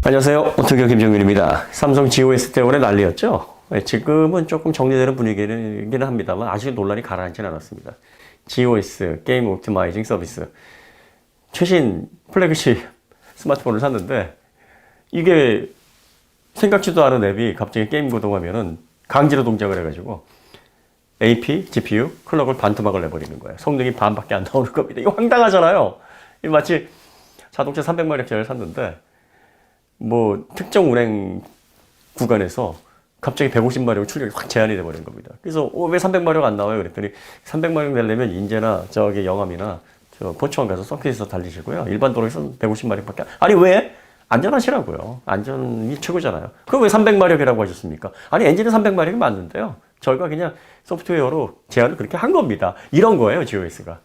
안녕하세요. 오토기업 김정민입니다. 삼성 GOS 때문에 난리였죠? 지금은 조금 정리되는 분위기는 합니다만 아직 논란이 가라앉지는 않았습니다. GOS, 게임 옵티마이징 서비스. 최신 플래그십 스마트폰을 샀는데 이게 생각지도 않은 앱이 갑자기 게임 구동하면은 강제로 동작을 해가지고 AP, GPU, 클럭을 반토막을 내버리는 거예요. 성능이 반밖에 안 나오는 겁니다. 이거 황당하잖아요. 마치 자동차 300마력짜리를 샀는데 뭐 특정 운행 구간에서 갑자기 150마력 출력이 확 제한이 돼버린 겁니다. 그래서 왜 300마력 안 나와요? 그랬더니 300마력 내려면 인제나 저기 영암이나 저 포천 가서 서킷에서 달리시고요. 일반 도로에서는 150마력밖에 아니 왜? 안전하시라고요. 안전이 최고잖아요. 그럼 왜 300마력이라고 하셨습니까? 아니 엔진은 300마력이 맞는데요. 저희가 그냥 소프트웨어로 제한을 그렇게 한 겁니다. 이런 거예요, GOS가.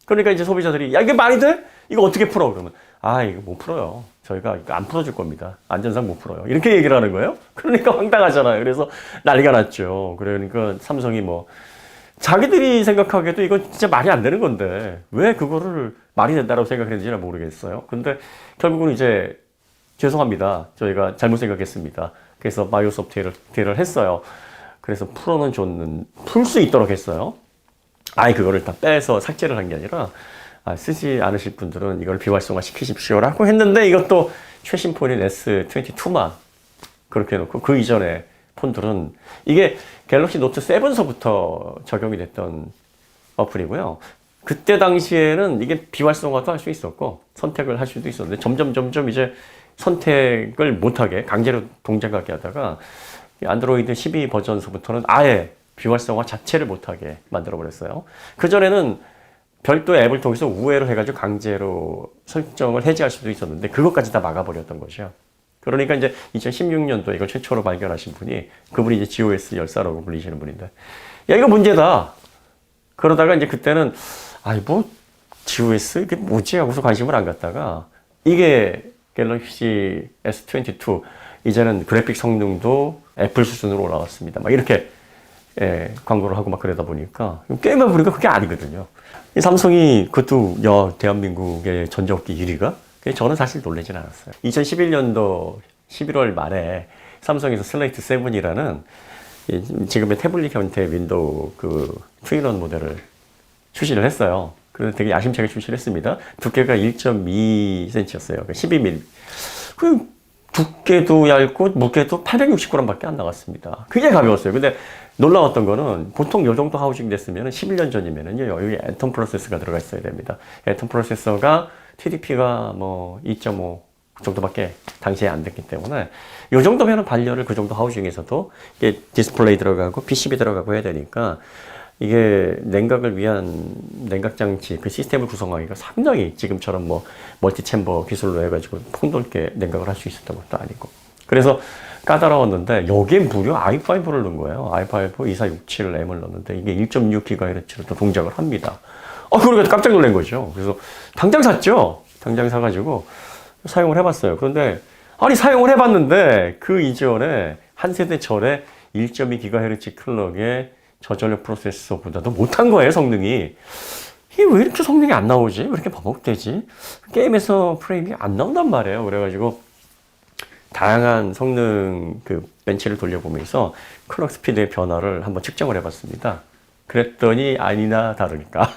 그러니까 이제 소비자들이 야 이게 말이 돼? 이거 어떻게 풀어? 그러면 아 이거 못 풀어요. 저희가 이거 안 풀어줄 겁니다. 안전상 못 풀어요. 이렇게 얘기를 하는 거예요. 그러니까 황당하잖아요. 그래서 난리가 났죠. 그러니까 삼성이 뭐 자기들이 생각하기에도 이건 진짜 말이 안 되는 건데 왜 그거를 말이 된다고 생각했는지는 모르겠어요. 근데 결국은 이제 죄송합니다. 저희가 잘못 생각했습니다. 그래서 마이오소프트웨어를 했어요. 그래서 풀 수 있도록 했어요. 아예 그거를 다 빼서 삭제를 한 게 아니라 쓰지 않으실 분들은 이걸 비활성화 시키십시오라고 했는데 이것도 최신 폰인 S22만 그렇게 해놓고 그 이전에 폰들은 이게 갤럭시 노트 7서부터 적용이 됐던 어플이고요. 그때 당시에는 이게 비활성화도 할 수 있었고 선택을 할 수도 있었는데 점점 이제 선택을 못하게 강제로 동작하게 하다가 안드로이드 12 버전서부터는 아예 비활성화 자체를 못하게 만들어버렸어요. 그전에는 별도의 앱을 통해서 우회를 해가지고 강제로 설정을 해제할 수도 있었는데 그것까지 다 막아버렸던 거죠. 그러니까 이제 2016년도에 이걸 최초로 발견하신 분이 그분이 이제 GOS 열사라고 불리시는 분인데 야 이거 문제다. 그러다가 이제 그때는 아이 뭐 GOS 이게 뭐지 하고서 관심을 안 갖다가 이게 갤럭시 S22 이제는 그래픽 성능도 애플 수준으로 올라왔습니다. 막 이렇게 광고를 하고 막 그러다 보니까 게임을 보니까 그게 아니거든요. 이 삼성이 그것도 대한민국의 전자업계 1위가? 저는 사실 놀라진 않았어요. 2011년도 11월 말에 삼성에서 슬레이트 7이라는 지금의 태블릿 형태 윈도우 그 투인원 모델을 출시를 했어요. 그래서 되게 야심차게 출시를 했습니다. 두께가 1.2cm였어요. 12mm. 그 두께도 얇고 무게도 860g 밖에 안 나갔습니다. 굉장히 가벼웠어요. 근데 놀라웠던 거는 보통 이 정도 하우징 됐으면 11년 전이면은요, 여기 애톰 프로세서가 들어가 있어야 됩니다. 애톰 프로세서가 TDP가 뭐 2.5 정도밖에 당시에 안 됐기 때문에 이 정도면은 반려를 그 정도 하우징에서도 이게 디스플레이 들어가고 PCB 들어가고 해야 되니까 이게 냉각을 위한 냉각 장치 그 시스템을 구성하기가 상당히 지금처럼 뭐 멀티 챔버 기술로 해가지고 폭넓게 냉각을 할 수 있었던 것도 아니고 그래서 까다로웠는데 여기에 무려 i5를 넣은 거예요. i5 2467M을 넣었는데 이게 1.6GHz로 또 동작을 합니다. 그러니까 깜짝 놀란 거죠. 그래서 당장 샀죠. 당장 사가지고 사용을 해봤어요. 그런데 아니 사용을 해봤는데 그 이전에 한 세대 전에 1.2GHz 클럭의 저전력 프로세서보다도 못한 거예요, 성능이. 이게 왜 이렇게 성능이 안 나오지? 왜 이렇게 버벅대지? 게임에서 프레임이 안 나온단 말이에요. 그래가지고 다양한 성능 그 벤치를 돌려보면서 클럭 스피드의 변화를 한번 측정을 해봤습니다. 그랬더니 아니나 다르니까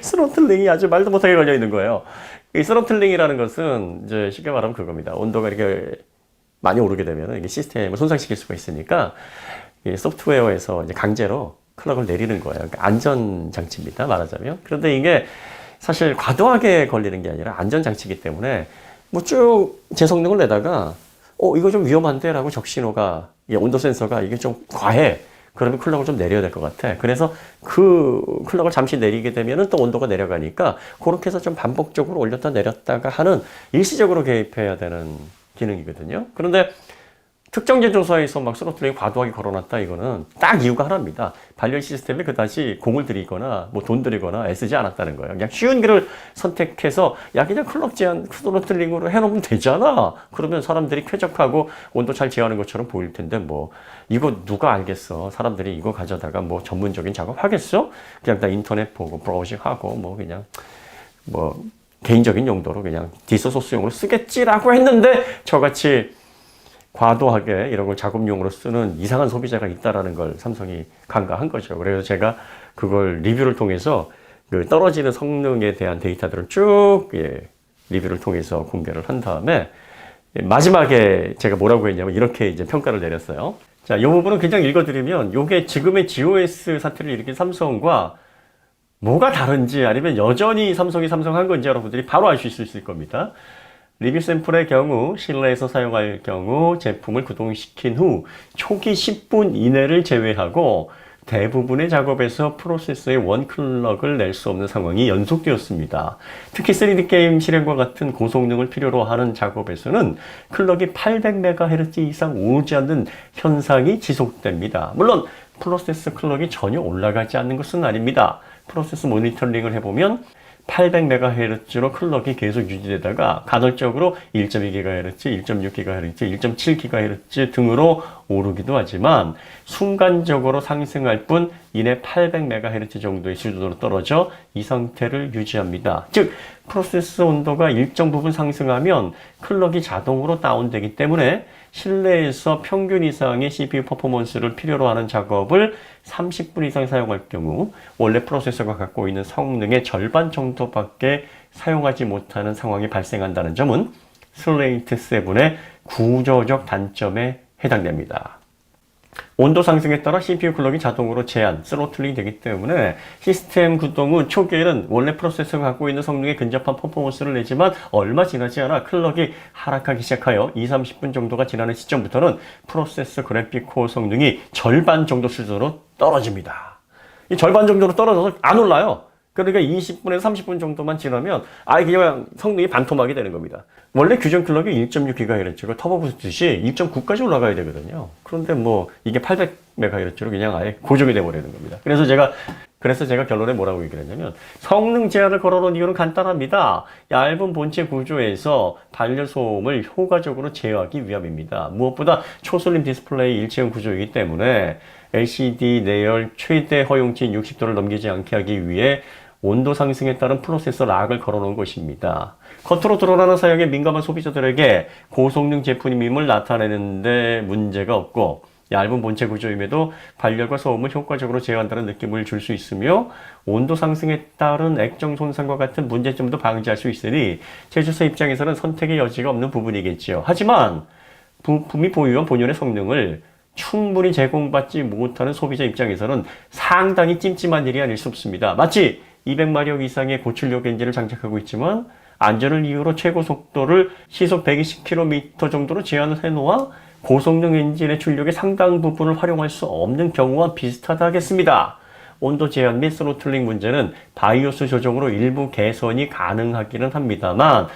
스로틀링이 아주 말도 못하게 걸려 있는 거예요. 이 스로틀링이라는 것은 이제 쉽게 말하면 그겁니다. 온도가 이렇게 많이 오르게 되면 이게 시스템을 손상시킬 수가 있으니까 이 소프트웨어에서 이제 강제로 클럭을 내리는 거예요. 그러니까 안전 장치입니다. 말하자면. 그런데 이게 사실 과도하게 걸리는 게 아니라 안전 장치이기 때문에 뭐 쭉 제 성능을 내다가 이거 좀 위험한데 라고 적신호가 온도 센서가 이게 좀 과해. 그러면 클럭을 좀 내려야 될 것 같아. 그래서 그 클럭을 잠시 내리게 되면 또 온도가 내려가니까 그렇게 해서 좀 반복적으로 올렸다 내렸다가 하는 일시적으로 개입해야 되는 기능이거든요. 그런데 특정 제조사에서 막 스로틀링 과도하게 걸어놨다 이거는 딱 이유가 하나입니다. 발열 시스템에 그다지 공을 들이거나 뭐 돈 들이거나 애쓰지 않았다는 거예요. 그냥 쉬운 길을 선택해서 야 그냥 클럭 제한 스로틀링으로 해놓으면 되잖아. 그러면 사람들이 쾌적하고 온도 잘 제어하는 것처럼 보일 텐데 뭐 이거 누가 알겠어. 사람들이 이거 가져다가 뭐 전문적인 작업 하겠어? 그냥 다 인터넷 보고 브라우징 하고 뭐 그냥 뭐 개인적인 용도로 그냥 디소 소스용으로 쓰겠지라고 했는데 저같이 과도하게 이런 걸 작업용으로 쓰는 이상한 소비자가 있다라는 걸 삼성이 간과한 거죠. 그래서 제가 그걸 리뷰를 통해서 그 떨어지는 성능에 대한 데이터들을 쭉 리뷰를 통해서 공개를 한 다음에 마지막에 제가 뭐라고 했냐면 이렇게 이제 평가를 내렸어요. 자, 이 부분은 그냥 읽어드리면 이게 지금의 GOS 사태를 일으킨 삼성과 뭐가 다른지 아니면 여전히 삼성이 삼성한 건지 여러분들이 바로 알 수 있을 겁니다. 리뷰 샘플의 경우 실내에서 사용할 경우 제품을 구동시킨 후 초기 10분 이내를 제외하고 대부분의 작업에서 프로세서의 원클럭을 낼 수 없는 상황이 연속되었습니다. 특히 3D 게임 실행과 같은 고성능을 필요로 하는 작업에서는 클럭이 800MHz 이상 오지 않는 현상이 지속됩니다. 물론 프로세서 클럭이 전혀 올라가지 않는 것은 아닙니다. 프로세서 모니터링을 해보면 800MHz로 클럭이 계속 유지되다가 간헐적으로 1.2GHz, 1.6GHz, 1.7GHz 등으로 오르기도 하지만 순간적으로 상승할 뿐 이내 800MHz 정도의 수준으로 떨어져 이 상태를 유지합니다. 즉 프로세서 온도가 일정 부분 상승하면 클럭이 자동으로 다운되기 때문에 실내에서 평균 이상의 CPU 퍼포먼스를 필요로 하는 작업을 30분 이상 사용할 경우 원래 프로세서가 갖고 있는 성능의 절반 정도밖에 사용하지 못하는 상황이 발생한다는 점은 슬레이트 7의 구조적 단점에 해당됩니다. 온도 상승에 따라 CPU 클럭이 자동으로 제한, 스로틀링이 되기 때문에 시스템 구동 후 초기에는 원래 프로세서가 갖고 있는 성능에 근접한 퍼포먼스를 내지만 얼마 지나지 않아 클럭이 하락하기 시작하여 20-30분 정도가 지나는 시점부터는 프로세서 그래픽 코어 성능이 절반 정도 수준으로 떨어집니다. 이 절반 정도로 떨어져서 안 올라요. 그러니까 20분에서 30분 정도만 지나면 아예 그냥 성능이 반토막이 되는 겁니다. 원래 규정 클럭이 1.6GHz고 터보 부스트시 2.9까지 올라가야 되거든요. 그런데 뭐 이게 800MHz로 그냥 아예 고정이 돼버리는 겁니다. 그래서 제가 결론에 뭐라고 얘기를 했냐면 성능 제한을 걸어놓은 이유는 간단합니다. 얇은 본체 구조에서 발열 소음을 효과적으로 제어하기 위함입니다. 무엇보다 초슬림 디스플레이 일체형 구조이기 때문에 LCD 내열 최대 허용치인 60도를 넘기지 않게 하기 위해 온도 상승에 따른 프로세서 락을 걸어놓은 것입니다. 겉으로 드러나는 사양에 민감한 소비자들에게 고성능 제품임을 나타내는데 문제가 없고 얇은 본체 구조임에도 발열과 소음을 효과적으로 제어한다는 느낌을 줄 수 있으며 온도 상승에 따른 액정 손상과 같은 문제점도 방지할 수 있으니 제조사 입장에서는 선택의 여지가 없는 부분이겠지요. 하지만 부품이 보유한 본연의 성능을 충분히 제공받지 못하는 소비자 입장에서는 상당히 찜찜한 일이 아닐 수 없습니다. 마치 200마력 이상의 고출력 엔진을 장착하고 있지만 안전을 이유로 최고 속도를 시속 120km 정도로 제한을 해놓아 고성능 엔진의 출력의 상당 부분을 활용할 수 없는 경우와 비슷하다 하겠습니다. 온도 제한 및 스로틀링 문제는 바이오스 조정으로 일부 개선이 가능하기는 합니다만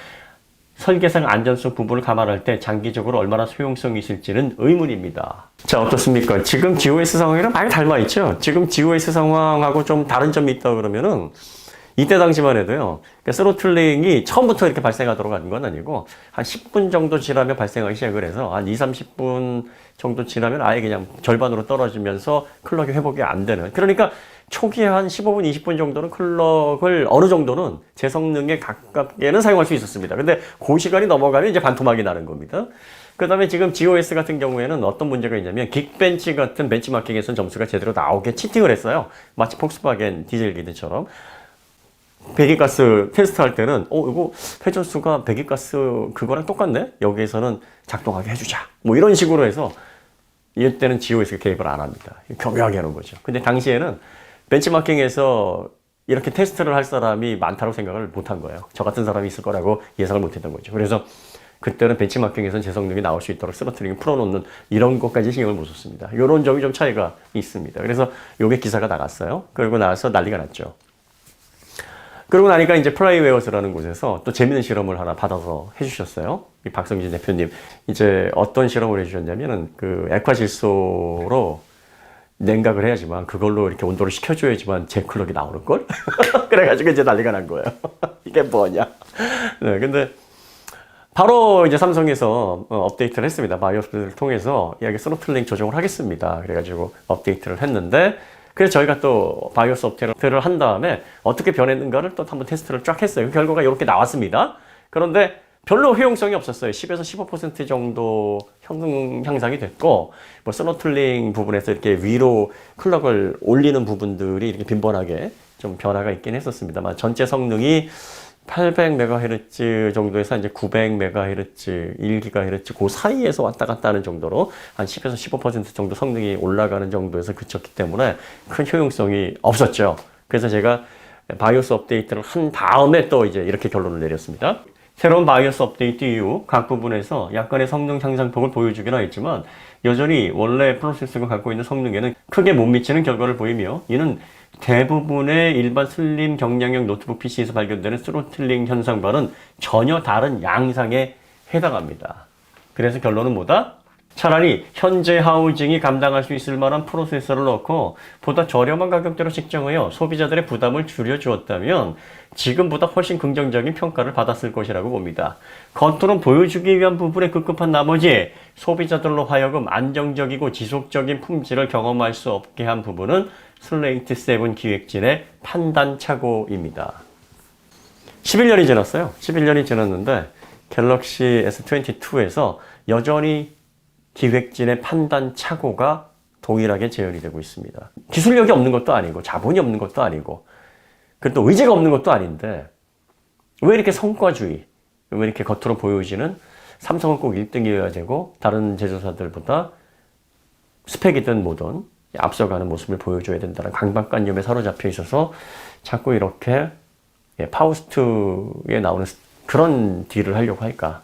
설계상 안전성 부분을 감안할 때 장기적으로 얼마나 소용성이 있을지는 의문입니다. 자, 어떻습니까? 지금 GOS 상황이랑 많이 닮아있죠? 지금 GOS 상황하고 좀 다른 점이 있다 그러면은 이때 당시만 해도요. 그러니까 스로틀링이 처음부터 이렇게 발생하도록 한 건 아니고 한 10분 정도 지나면 발생하기 시작을 해서 한 20-30분 정도 지나면 아예 그냥 절반으로 떨어지면서 클럭이 회복이 안 되는. 그러니까 초기에 한 15분, 20분 정도는 클럭을 어느 정도는 제 성능에 가깝게는 사용할 수 있었습니다. 근데 그 시간이 넘어가면 이제 반토막이 나는 겁니다. 그 다음에 지금 GOS 같은 경우에는 어떤 문제가 있냐면 긱벤치 같은 벤치마킹에서는 점수가 제대로 나오게 치팅을 했어요. 마치 폭스바겐 디젤 기드처럼. 배기가스 테스트할 때는 이거 회전수가 배기가스 그거랑 똑같네? 여기에서는 작동하게 해주자. 뭐 이런 식으로 해서 이때는 GOS가 개입을 안 합니다. 교묘하게 하는 거죠. 근데 당시에는 벤치마킹에서 이렇게 테스트를 할 사람이 많다고 생각을 못 한 거예요. 저 같은 사람이 있을 거라고 예상을 못 했던 거죠. 그래서 그때는 벤치마킹에서는 제 성능이 나올 수 있도록 스로틀링 풀어놓는 이런 것까지 신경을 못 썼습니다. 이런 점이 좀 차이가 있습니다. 그래서 요게 기사가 나갔어요. 그리고 나서 난리가 났죠. 그러고 나니까 이제 플라이웨어스라는 곳에서 또 재밌는 실험을 하나 받아서 해주셨어요. 이 박성진 대표님. 이제 어떤 실험을 해주셨냐면은 그 액화질소로 냉각을 해야지만 그걸로 이렇게 온도를 식혀줘야지만 제 클럭이 나오는걸? 그래가지고 이제 난리가 난 거예요. 이게 뭐냐. 네, 근데 바로 이제 삼성에서 업데이트를 했습니다. 바이오스를 통해서 이야기 스로틀링 조정을 하겠습니다. 그래가지고 업데이트를 했는데 그래서 저희가 또 바이오스 업테스트를 한 다음에 어떻게 변했는가를 또 한번 테스트를 쫙 했어요. 그 결과가 이렇게 나왔습니다. 그런데 별로 효용성이 없었어요. 10에서 15% 정도 성능 향상이 됐고, 뭐 스로틀링 부분에서 이렇게 위로 클럭을 올리는 부분들이 이렇게 빈번하게 좀 변화가 있긴 했었습니다만, 전체 성능이 800MHz 정도에서 이제 900MHz, 1GHz 그 사이에서 왔다 갔다 하는 정도로 한 10에서 15% 정도 성능이 올라가는 정도에서 그쳤기 때문에 큰 효용성이 없었죠. 그래서 제가 바이오스 업데이트를 한 다음에 또 이제 이렇게 결론을 내렸습니다. 새로운 바이오스 업데이트 이후 각 부분에서 약간의 성능 향상폭을 보여주긴 했지만 여전히 원래 프로세서가 갖고 있는 성능에는 크게 못 미치는 결과를 보이며, 이는 대부분의 일반 슬림 경량형 노트북 PC에서 발견되는 스로틀링 현상과는 전혀 다른 양상에 해당합니다. 그래서 결론은 뭐다? 차라리 현재 하우징이 감당할 수 있을 만한 프로세서를 넣고 보다 저렴한 가격대로 책정하여 소비자들의 부담을 줄여주었다면 지금보다 훨씬 긍정적인 평가를 받았을 것이라고 봅니다. 겉으론 보여주기 위한 부분에 급급한 나머지 소비자들로 하여금 안정적이고 지속적인 품질을 경험할 수 없게 한 부분은 슬레이트 7 기획진의 판단 착오입니다. 11년이 지났어요. 11년이 지났는데 갤럭시 S22에서 여전히 기획진의 판단 착오가 동일하게 재현이 되고 있습니다. 기술력이 없는 것도 아니고 자본이 없는 것도 아니고 또 의지가 없는 것도 아닌데 왜 이렇게 성과주의, 왜 이렇게 겉으로 보여지는 삼성은 꼭 1등이어야 되고 다른 제조사들보다 스펙이든 뭐든 앞서가는 모습을 보여줘야 된다는 강박관념에 사로잡혀 있어서 자꾸 이렇게 파우스트에 나오는 그런 딜을 하려고 할까?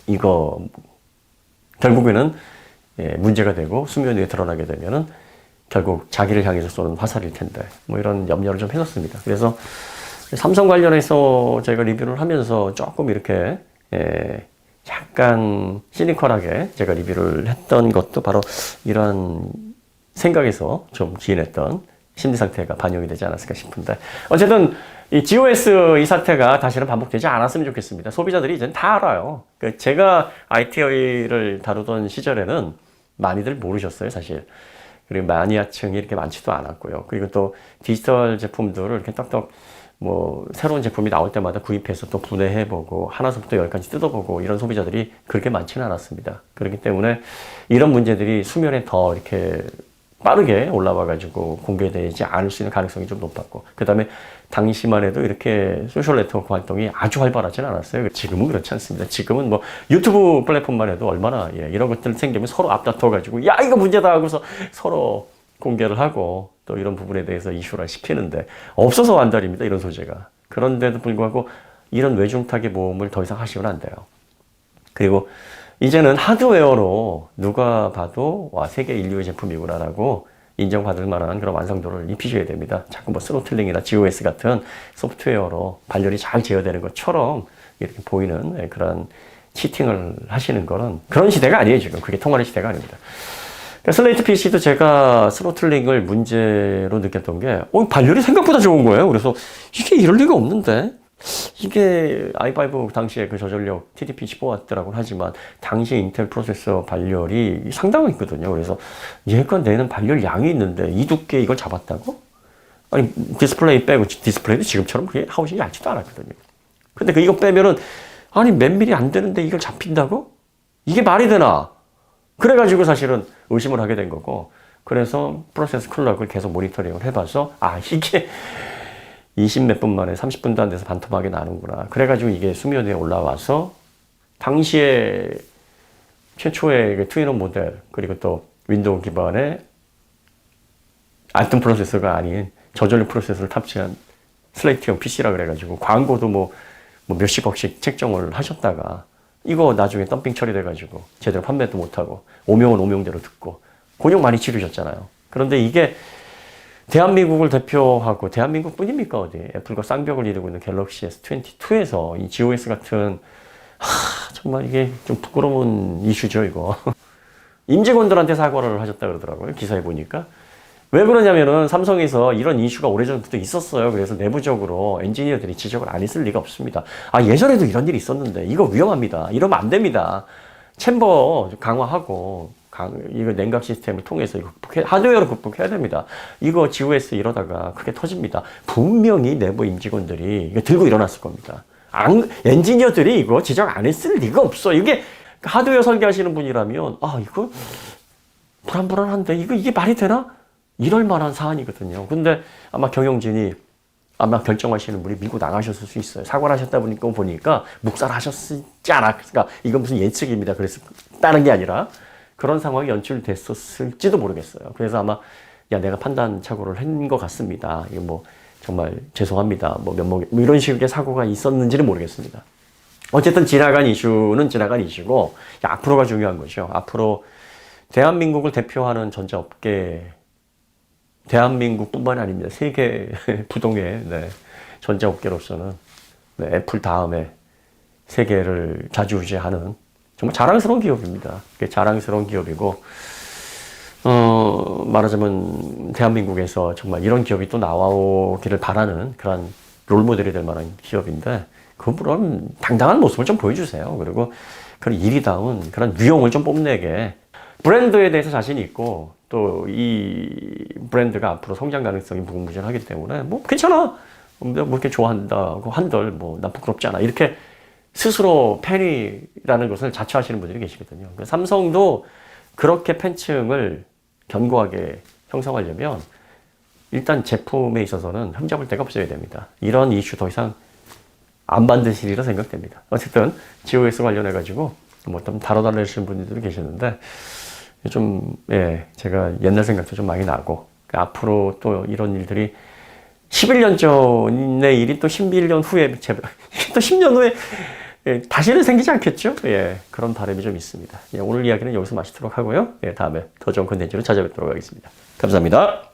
이거 결국에는 문제가 되고 수면 위에 드러나게 되면은 결국 자기를 향해서 쏘는 화살일 텐데, 뭐 이런 염려를 좀 했었습니다. 그래서 삼성 관련해서 제가 리뷰를 하면서 조금 이렇게 약간 시니컬하게 제가 리뷰를 했던 것도 바로 이러한 생각에서 좀 기인했던 심리 상태가 반영이 되지 않았을까 싶은데, 어쨌든 이 GOS 이 사태가 다시는 반복되지 않았으면 좋겠습니다. 소비자들이 이제는 다 알아요. 제가 IT를 다루던 시절에는 많이들 모르셨어요, 사실. 그리고 마니아층이 이렇게 많지도 않았고요. 그리고 또 디지털 제품들을 이렇게 떡떡 뭐 새로운 제품이 나올 때마다 구입해서 또 분해해보고 하나서부터 열까지 뜯어보고 이런 소비자들이 그렇게 많지는 않았습니다. 그렇기 때문에 이런 문제들이 수면에 더 이렇게 빠르게 올라와가지고 공개되지 않을 수 있는 가능성이 좀 높았고, 그 다음에 당시만 해도 이렇게 소셜 네트워크 활동이 아주 활발하진 않았어요. 지금은 그렇지 않습니다. 지금은 뭐 유튜브 플랫폼만 해도 얼마나 이런 것들 생기면 서로 앞다퉈가지고 야 이거 문제다 하고서 서로 공개를 하고 또 이런 부분에 대해서 이슈화 시키는데, 없어서 완달입니다, 이런 소재가. 그런데도 불구하고 이런 외중타기 모험을 더 이상 하시면 안 돼요. 그리고 이제는 하드웨어로 누가 봐도 와 세계 인류의 제품이구나라고 인정받을 만한 그런 완성도를 입히셔야 됩니다. 자꾸 뭐 스로틀링이나 GOS 같은 소프트웨어로 발열이 잘 제어되는 것처럼 이렇게 보이는 그런 치팅을 하시는 거는 그런 시대가 아니에요. 지금 그게 통하는 시대가 아닙니다. 슬레이트 PC도 제가 스로틀링을 문제로 느꼈던 게 발열이 생각보다 좋은 거예요. 그래서 이게 이럴 리가 없는데, 이게 i5 당시에 그 저전력 TDP 15W라고 하지만 당시 인텔 프로세서 발열이 상당했거든요. 그래서 얘가 내는 발열 양이 있는데 이 두께 이걸 잡았다고? 아니 디스플레이 빼고, 디스플레이도 지금처럼 그게 하우징이 얇지도 않았거든요. 근데 이거 빼면은 아니 몇 밀리 안 되는데 이걸 잡힌다고? 이게 말이 되나? 그래가지고 사실은 의심을 하게 된 거고, 그래서 프로세스 클럭을 계속 모니터링을 해봐서 이게 20 몇 분 만에 30분도 안 돼서 반토막이 나는구나. 그래가지고 이게 수면 위에 올라와서 당시에 최초의 트윈온 모델, 그리고 또 윈도우 기반의 알튼 프로세서가 아닌 저전력 프로세서를 탑재한 슬레이트형 PC라 그래가지고 광고도 뭐 몇십억씩 책정을 하셨다가 이거 나중에 덤핑 처리돼가지고 제대로 판매도 못하고 오명은 오명대로 듣고 곤욕 많이 치르셨잖아요. 그런데 이게 대한민국을 대표하고, 대한민국뿐입니까 어디, 애플과 쌍벽을 이루고 있는 갤럭시 S22에서 이 GOS 같은 정말 이게 좀 부끄러운 이슈죠 이거. 임직원들한테 사과를 하셨다 그러더라고요, 기사에 보니까. 왜 그러냐면은 삼성에서 이런 이슈가 오래전부터 있었어요. 그래서 내부적으로 엔지니어들이 지적을 안 했을 리가 없습니다. 예전에도 이런 일이 있었는데 이거 위험합니다, 이러면 안 됩니다, 챔버 강화하고 이거 냉각 시스템을 통해서 이거 하드웨어로 극복해야 됩니다. 이거 GOS 이러다가 크게 터집니다. 분명히 내부 임직원들이 이거 들고 일어났을 겁니다. 엔지니어들이 이거 지적 안 했을 리가 없어. 이게 하드웨어 설계하시는 분이라면 이거 불안불안한데 이게 말이 되나? 이럴 만한 사안이거든요. 근데 아마 경영진이 아마 결정하시는 분이 밀고 나가셨을 수 있어요. 사과를 하셨다 보니까 묵살을 하셨지 않아. 그러니까 이건 무슨 예측입니다. 그래서 다른 게 아니라 그런 상황이 연출됐었을지도 모르겠어요. 그래서 아마 내가 판단 착오를 한 것 같습니다. 이거 뭐 정말 죄송합니다. 뭐 이런 식의 사고가 있었는지는 모르겠습니다. 어쨌든 지나간 이슈는 지나간 이슈고 앞으로가 중요한 거죠. 앞으로 대한민국을 대표하는 전자업계, 대한민국뿐만이 아닙니다. 세계 부동의 전자업계로서는 애플 다음에 세계를 좌지우지하는 정말 자랑스러운 기업입니다. 자랑스러운 기업이고 말하자면 대한민국에서 정말 이런 기업이 또 나오기를 바라는 그런 롤모델이 될 만한 기업인데 그런 당당한 모습을 좀 보여주세요. 그리고 그런 일이다운 그런 유형을 좀 뽐내게 브랜드에 대해서 자신이 있고 또 이 브랜드가 앞으로 성장 가능성이 무궁무진하기 때문에 뭐 괜찮아. 뭐 이렇게 좋아한다고 한들 뭐 난 부끄럽지 않아. 이렇게 스스로 팬이라는 것을 자처하시는 분들이 계시거든요. 삼성도 그렇게 팬층을 견고하게 형성하려면 일단 제품에 있어서는 흠잡을 데가 없어야 됩니다. 이런 이슈 더 이상 안 만드시리라 생각됩니다. 어쨌든 GOS 관련해가지고 뭐 좀 다뤄달라시는 분들이 계셨는데 좀 제가 옛날 생각도 좀 많이 나고 앞으로 또 이런 일들이 11년 전의 일이 또 11년 후에 또 10년 후에 다시는 생기지 않겠죠? 그런 바람이 좀 있습니다. 오늘 이야기는 여기서 마치도록 하고요. 다음에 더 좋은 콘텐츠로 찾아뵙도록 하겠습니다. 감사합니다.